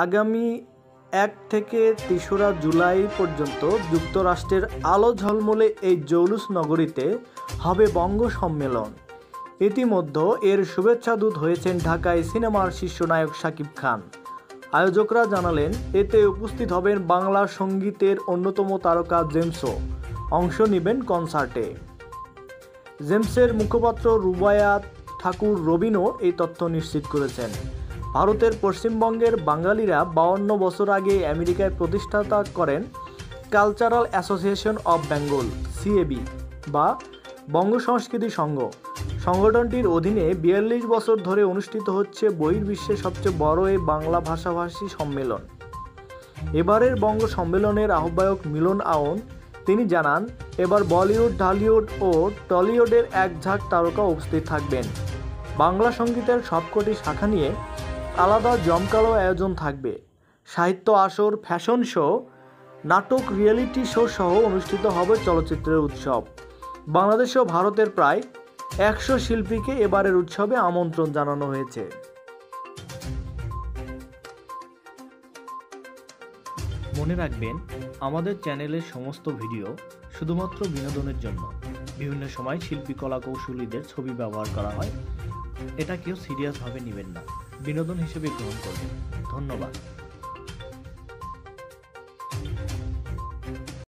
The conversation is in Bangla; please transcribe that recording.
আগামী 1 থেকে 3রা জুলাই পর্যন্ত যুক্তরাষ্ট্রের আলো ঝলমলে এই জৌলুস নগরীতে হবে বঙ্গ সম্মেলন। ইতিমধ্যে এর শুভেচ্ছা দূত হয়েছেন ঢাকায় সিনেমার শীর্ষনায়ক শাকিব খান। আয়োজকরা জানালেন, এতে উপস্থিত হবেন বাংলা সঙ্গীতের অন্যতম তারকা জেমসও অংশ নেবেন কনসার্টে। জেমসের মুখপাত্র রুবায়াত ঠাকুর রবিনও এই তথ্য নিশ্চিত করেছেন। ভারতের পশ্চিমবঙ্গের বাঙালিরা 52 বছর আগে আমেরিকায় প্রতিষ্ঠাতা করেন cultural association of Bengal (CAB) বা বঙ্গ সংস্কৃতি সংঘ। সংগঠনটির অধীনে 42 বছর ধরে অনুষ্ঠিত হচ্ছে বহির্বিশ্বের সবচেয়ে বড় এই বাংলা ভাষাভাষী সম্মেলন। এবারের বঙ্গ সম্মেলনের আহ্বায়ক মিলন আওন তিনি জানান, এবার বলিউড, ঢালিউড ও টলিউডের এক ঝাঁক তারকা উপস্থিত থাকবেন। বাংলা সঙ্গীতের সবকটি শাখা নিয়ে আলাদা জমকালো আয়োজন থাকবে। সাহিত্য আসর, ফ্যাশন শো, নাটক, রিয়েলিটি শো সহ অনুষ্ঠিত হবে চলচ্চিত্রের উৎসব। বাংলাদেশ ও ভারতের প্রায় 100 শিল্পীকে এবারের উৎসবে আমন্ত্রণ জানানো হয়েছে। মনে রাখবেন, আমাদের চ্যানেলের সমস্ত ভিডিও শুধুমাত্র বিনোদনের জন্য। বিভিন্ন সময় শিল্পী কলা কৌশলীদের ছবি ব্যবহার করা হয়, এটা কেউ সিরিয়াসভাবে নেবেন না, বিনোদন হিসেবে গ্রহণ করবেন। ধন্যবাদ।